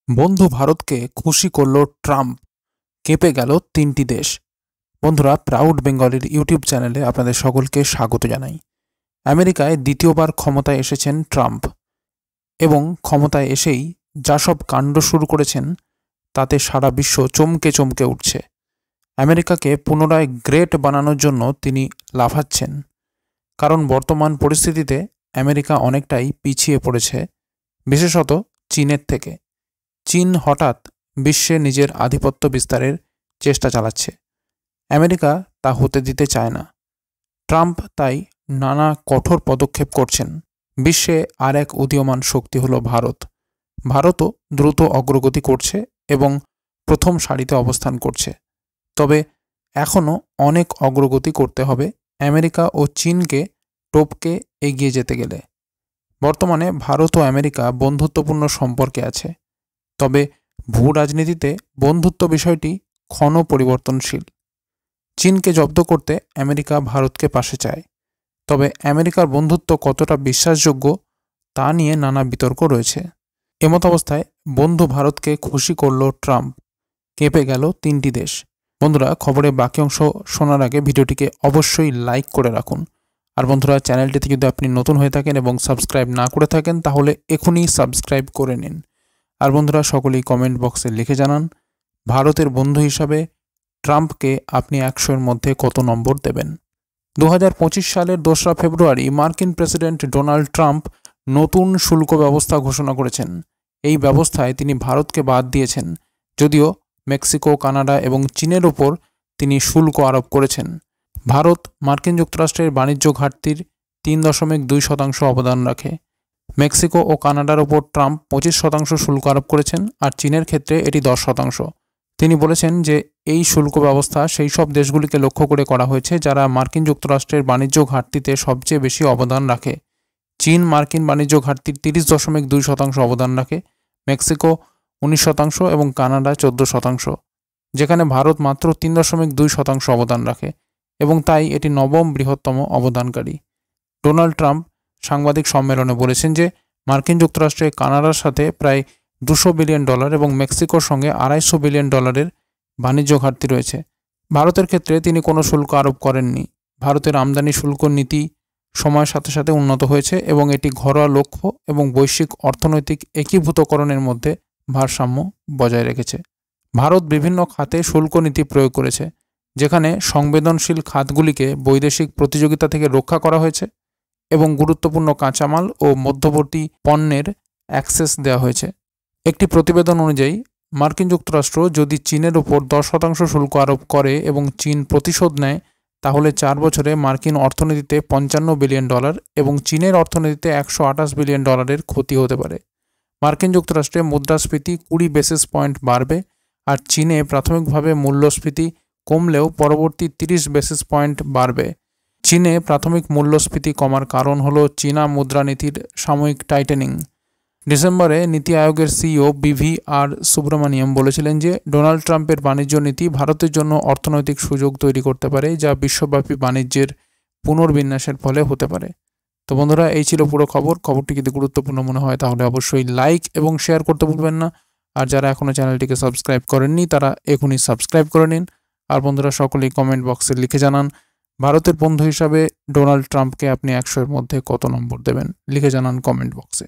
বন্ধু ভারতকে খুশি করল ট্রাম্প, কেঁপে গেল তিনটি দেশ। বন্ধুরা, প্রাউড বেঙ্গলির ইউটিউব চ্যানেলে আপনাদের সকলকে স্বাগত জানাই। আমেরিকায় দ্বিতীয়বার ক্ষমতায় এসেছেন ট্রাম্প এবং ক্ষমতায় এসেই যা সব কাণ্ড শুরু করেছেন তাতে সারা বিশ্ব চমকে চমকে উঠছে। আমেরিকাকে পুনরায় গ্রেট বানানোর জন্য তিনি লাফাচ্ছেন, কারণ বর্তমান পরিস্থিতিতে আমেরিকা অনেকটাই পিছিয়ে পড়েছে, বিশেষত চীনের থেকে। চীন হঠাৎ বিশ্বে নিজের আধিপত্য বিস্তারের চেষ্টা চালাচ্ছে। আমেরিকা তা হতে দিতে চায় না। ট্রাম্প তাই নানা কঠোর পদক্ষেপ করছেন। বিশ্বে আর এক উদীয়মান শক্তি হলো ভারত। ভারতও দ্রুত অগ্রগতি করছে এবং প্রথম সারিতে অবস্থান করছে। তবে এখনও অনেক অগ্রগতি করতে হবে আমেরিকা ও চীনকে টপকে এগিয়ে যেতে গেলে। বর্তমানে ভারত ও আমেরিকা বন্ধুত্বপূর্ণ সম্পর্কে আছে, তবে ভূ রাজনীতিতে বন্ধুত্ব বিষয়টি ক্ষণ পরিবর্তনশীল। চীনকে জব্দ করতে আমেরিকা ভারতকে পাশে চায়, তবে আমেরিকার বন্ধুত্ব কতটা বিশ্বাসযোগ্য তা নিয়ে নানা বিতর্ক রয়েছে। এমত অবস্থায় বন্ধু ভারতকে খুশি করল ট্রাম্প, কেঁপে গেল তিনটি দেশ। বন্ধুরা, খবরের বাকি অংশ শোনার আগে ভিডিওটিকে অবশ্যই লাইক করে রাখুন। আর বন্ধুরা, চ্যানেলটিতে যদি আপনি নতুন হয়ে থাকেন এবং সাবস্ক্রাইব না করে থাকেন তাহলে এখনই সাবস্ক্রাইব করে নিন। আর বন্ধুরা, সকলেই কমেন্ট বক্সে লিখে জানান ভারতের বন্ধু হিসাবে ট্রাম্পকে আপনি 100-এর মধ্যে কত নম্বর দেবেন। 2025 সালের 2রা ফেব্রুয়ারি মার্কিন প্রেসিডেন্ট ডোনাল্ড ট্রাম্প নতুন শুল্ক ব্যবস্থা ঘোষণা করেছেন। এই ব্যবস্থায় তিনি ভারতকে বাদ দিয়েছেন, যদিও মেক্সিকো, কানাডা এবং চীনের ওপর তিনি শুল্ক আরোপ করেছেন। ভারত মার্কিন যুক্তরাষ্ট্রের বাণিজ্য ঘাটতির 3.2% অবদান রাখে। মেক্সিকো ও কানাডার ওপর ট্রাম্প 25% শুল্ক আরোপ করেছেন, আর চীনের ক্ষেত্রে এটি 10%। তিনি বলেছেন যে এই শুল্ক ব্যবস্থা সেই সব দেশগুলিকে লক্ষ্য করে করা হয়েছে যারা মার্কিন যুক্তরাষ্ট্রের বাণিজ্য ঘাটতিতে সবচেয়ে বেশি অবদান রাখে। চীন মার্কিন বাণিজ্য ঘাটতির 30.2% অবদান রাখে, মেক্সিকো 19% এবং কানাডা 14%, যেখানে ভারত মাত্র 3.2% অবদান রাখে এবং তাই এটি নবম বৃহত্তম অবদানকারী। ডোনাল্ড ট্রাম্প সাংবাদিক সম্মেলনে বলেছেন যে মার্কিন যুক্তরাষ্ট্রে কানাডার সাথে প্রায় $200 বিলিয়ন এবং মেক্সিকোর সঙ্গে $250 বিলিয়ন বাণিজ্য ঘাটতি রয়েছে। ভারতের ক্ষেত্রে তিনি কোনো শুল্ক আরোপ করেননি। ভারতের আমদানি শুল্ক নীতি সময়ের সাথে সাথে উন্নত হয়েছে এবং এটি ঘরোয়া লক্ষ্য এবং বৈশ্বিক অর্থনৈতিক একীভূতকরণের মধ্যে ভারসাম্য বজায় রেখেছে। ভারত বিভিন্ন খাতে শুল্ক নীতি প্রয়োগ করেছে, যেখানে সংবেদনশীল খাতগুলিকে বৈদেশিক প্রতিযোগিতা থেকে রক্ষা করা হয়েছে এবং গুরুত্বপূর্ণ কাঁচামাল ও মধ্যবর্তী পণ্যের অ্যাক্সেস দেওয়া হয়েছে। একটি প্রতিবেদন অনুযায়ী মার্কিন যুক্তরাষ্ট্র যদি চীনের ওপর 10% শুল্ক আরোপ করে এবং চীন প্রতিশোধ নেয়, তাহলে 4 বছরে মার্কিন অর্থনীতিতে $55 বিলিয়ন এবং চীনের অর্থনীতিতে $128 বিলিয়ন ক্ষতি হতে পারে। মার্কিন যুক্তরাষ্ট্রে মুদ্রাস্ফীতি 20 বেসিস পয়েন্ট বাড়বে, আর চীনে প্রাথমিকভাবে মূল্যস্ফীতি কমলেও পরবর্তী 30 বেসিস পয়েন্ট বাড়বে। চীনে প্রাথমিক মূল্যস্ফীতি কমার কারণ হল চীনা মুদ্রানীতির সাময়িক টাইটেনিং। ডিসেম্বরে নীতি আয়োগের সিইও BVR সুব্রমণিয়াম বলেছিলেন যে ডোনাল্ড ট্রাম্পের বাণিজ্য নীতি ভারতের জন্য অর্থনৈতিক সুযোগ তৈরি করতে পারে, যা বিশ্বব্যাপী বাণিজ্যের পুনর্বিন্যাসের ফলে হতে পারে। তো বন্ধুরা, এই ছিল পুরো খবরটি যদি গুরুত্বপূর্ণ মনে হয় তাহলে অবশ্যই লাইক এবং শেয়ার করতে ভুলবেন না। আর যারা এখনও চ্যানেলটিকে সাবস্ক্রাইব করেননি তারা এখনই সাবস্ক্রাইব করে নিন। আর বন্ধুরা, সকলেই কমেন্ট বক্সে লিখে জানান ভারতের বন্ধু হিসাবে ডোনাল্ড ট্রাম্পকে আপনি 100-এর মধ্যে কত নম্বর দেবেন। লিখে জানান কমেন্ট বক্সে।